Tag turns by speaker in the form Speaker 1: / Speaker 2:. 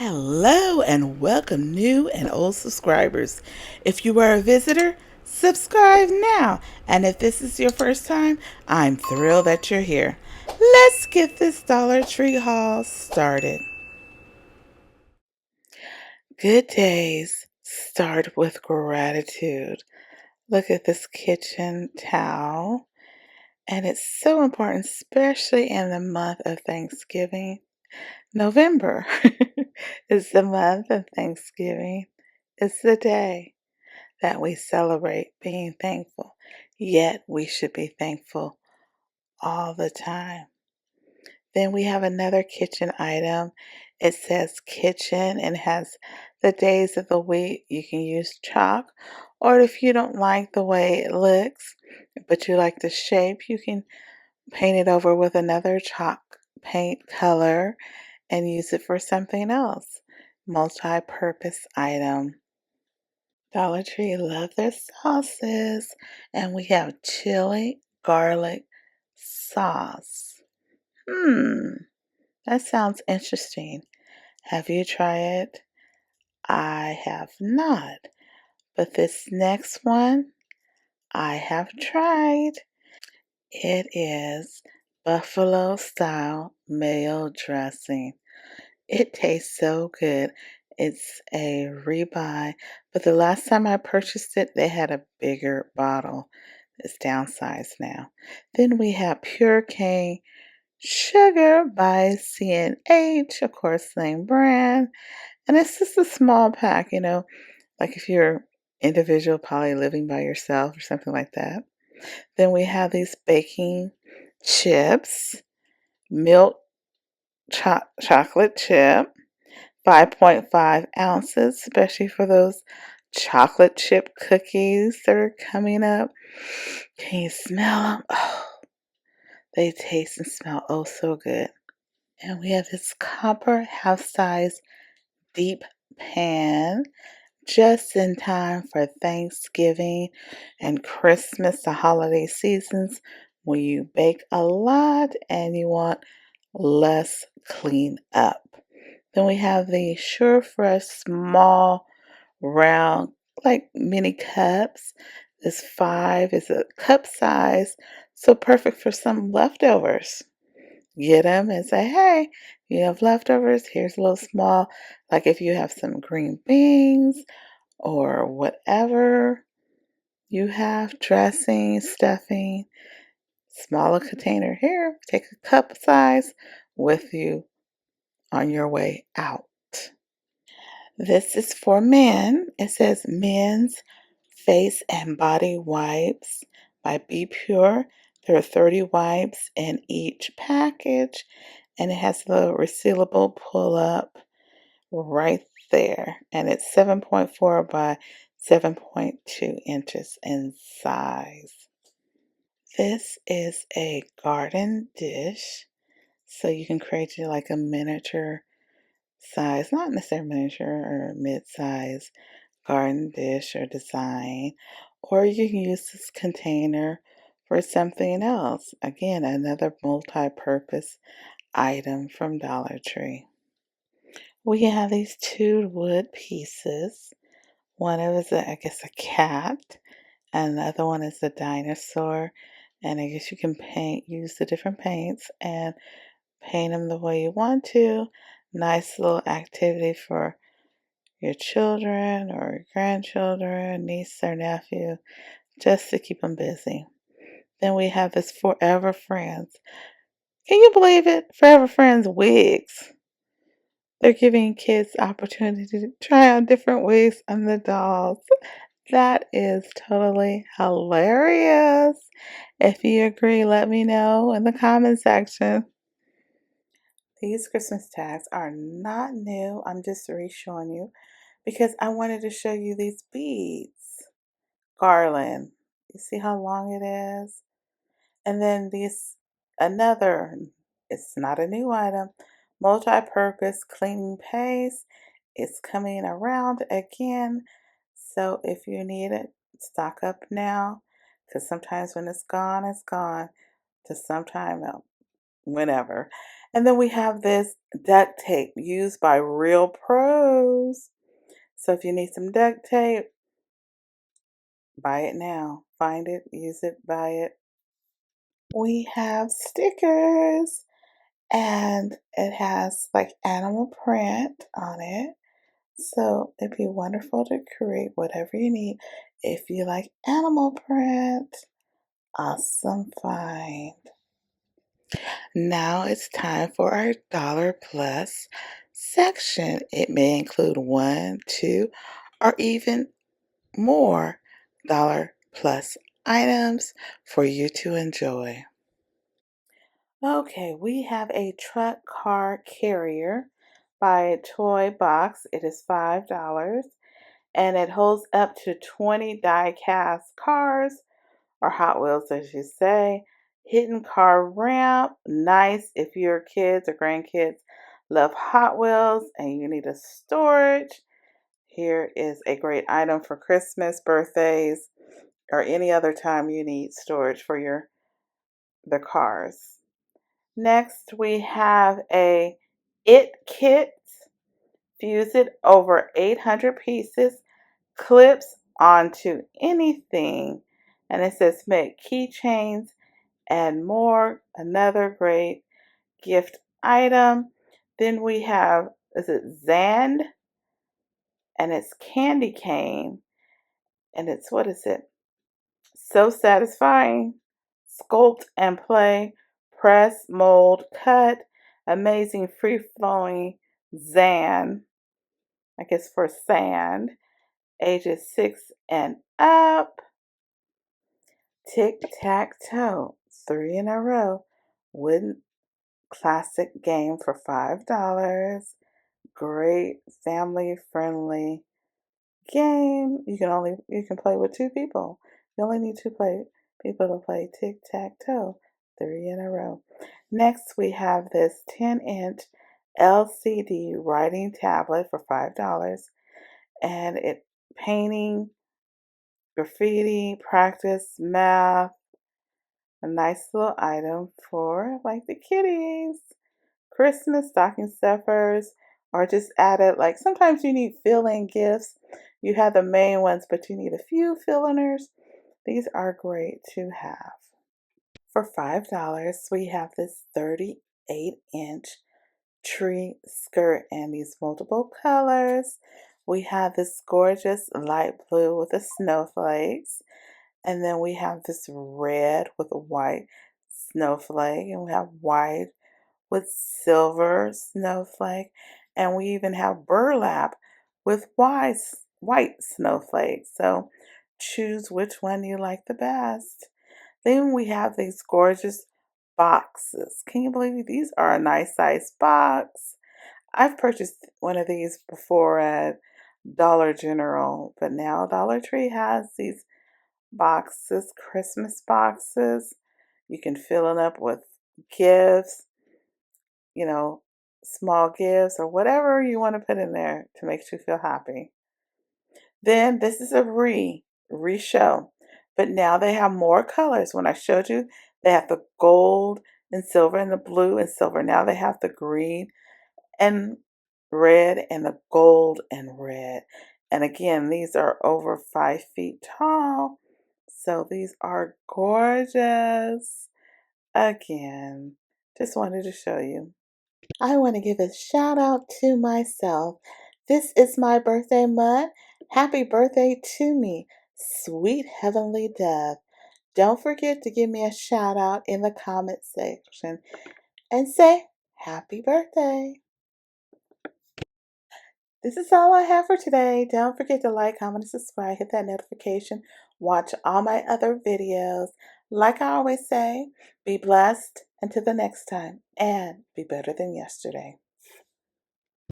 Speaker 1: Hello and welcome, new and old subscribers. If you are a visitor, subscribe now. And if this is your first time, I'm thrilled that you're here. Let's get this Dollar Tree haul started. Good days start with gratitude. Look at this kitchen towel. And it's so important, especially in the month of Thanksgiving. November is the month of Thanksgiving. It's the day that we celebrate being thankful. Yet we should be thankful all the time. Then we have another kitchen item. It says kitchen and has the days of the week. You can use chalk, or if you don't like the way it looks, but you like the shape, you can paint it over with another chalk paint color and use it for something else. Multi-purpose item. Dollar Tree love their sauces, and we have chili garlic sauce. That sounds interesting. Have you tried it? I have not, but this next one I have tried. It is buffalo style mayo dressing. It tastes so good. It's a rebuy, but the last time I purchased it, they had a bigger bottle. It's downsized now. Then we have Pure Cane Sugar by C&H, of course, same brand. And it's just a small pack, like if you're individual, probably living by yourself or something like that. Then we have these baking chips, milk chocolate chip. 5.5 ounces, especially for those chocolate chip cookies that are coming up. Can you smell them? Oh, they taste and smell oh so good. And we have this copper half size deep pan just in time for Thanksgiving and Christmas, the holiday seasons, when you bake a lot and you want less clean up. Then we have the Sure Fresh small round like mini cups. This 5 is a cup size, so perfect for some leftovers. Get them and say, hey, you have leftovers, here's a little small, like if you have some green beans or whatever you have, dressing, stuffing, smaller container here, take a cup size with you on your way out. This is for men. It says men's face and body wipes by Be Pure. There are 30 wipes in each package, and it has the resealable pull up right there. And it's 7.4 by 7.2 inches in size. This is a garden dish, so you can create it like a miniature size, not necessarily miniature or mid-size garden dish or design, or you can use this container for something else. Again, another multi-purpose item from Dollar Tree. We have these two wood pieces. One is, I guess, a cat, and the other one is a dinosaur. And I guess you can use the different paints and paint them the way you want to. Nice little activity for your children or your grandchildren, niece or nephew, just to keep them busy. Then we have this Forever Friends. Can you believe it? Forever Friends wigs. They're giving kids opportunity to try on different wigs on the dolls. That is totally hilarious. If you agree, let me know in the comment section. These Christmas tags are not new. I'm just re-showing you because I wanted to show you these beads. Garland. You see how long it is? And then this another, it's not a new item, multi-purpose cleaning paste. It's coming around again. So if you need it, stock up now. Because sometimes when it's gone, to sometime whenever. And then we have this duct tape used by real pros. So if you need some duct tape, buy it now. Find it, use it, buy it. We have stickers, and it has like animal print on it. So it'd be wonderful to create whatever you need. If you like animal print, awesome find. Now it's time for our Dollar Plus section. It may include one, two, or even more Dollar Plus items for you to enjoy. Okay, we have a truck car carrier by Toy Box. It is $5 and it holds up to 20 die cast cars or Hot Wheels, as you say. Hidden car ramp, nice if your kids or grandkids love Hot Wheels and you need a storage. Here is a great item for Christmas, birthdays, or any other time you need storage for the cars. Next, we have a It Kit. Fuse it over 800 pieces, clips onto anything. And it says make keychains and more. Another great gift item. Then we have, is it Zand? And it's candy cane. And it's, what is it? So satisfying. Sculpt and play. Press, mold, cut. Amazing free flowing Zand. I guess for sand. Ages 6 and up. Tic-tac-toe, 3 in a row. Wooden classic game for $5. Great family-friendly game. You can play with 2 people. You only need people to play tic-tac-toe, 3 in a row. Next, we have this 10-inch LCD writing tablet for $5, and it painting, graffiti, practice, math, a nice little item for like the kiddies. Christmas stocking stuffers, or just added, like sometimes you need fill-in gifts. You have the main ones, but you need a few fill-inners. These are great to have. For $5, we have this 38-inch tree skirt and these multiple colors. We have this gorgeous light blue with the snowflakes. And then we have this red with a white snowflake. And we have white with silver snowflake. And we even have burlap with white snowflakes. So choose which one you like the best. Then we have these gorgeous boxes. Can you believe it? These are a nice size box. I've purchased one of these before at Dollar General, but now Dollar Tree has these boxes, Christmas boxes. You can fill it up with gifts, you know, small gifts or whatever you want to put in there to make you feel happy. Then this is a re-show, but now they have more colors. When I showed you, they have the gold and silver and the blue and silver. Now they have the green and red and the gold and red. And again, these are over 5 feet tall. So these are gorgeous. Again, just wanted to show you. I want to give a shout out to myself. This is my birthday month. Happy birthday to me, sweet heavenly dove. Don't forget to give me a shout out in the comment section and say happy birthday. This is all I have for today. Don't forget to like, comment, and subscribe. Hit that notification. Watch all my other videos. Like I always say, be blessed until the next time and be better than yesterday.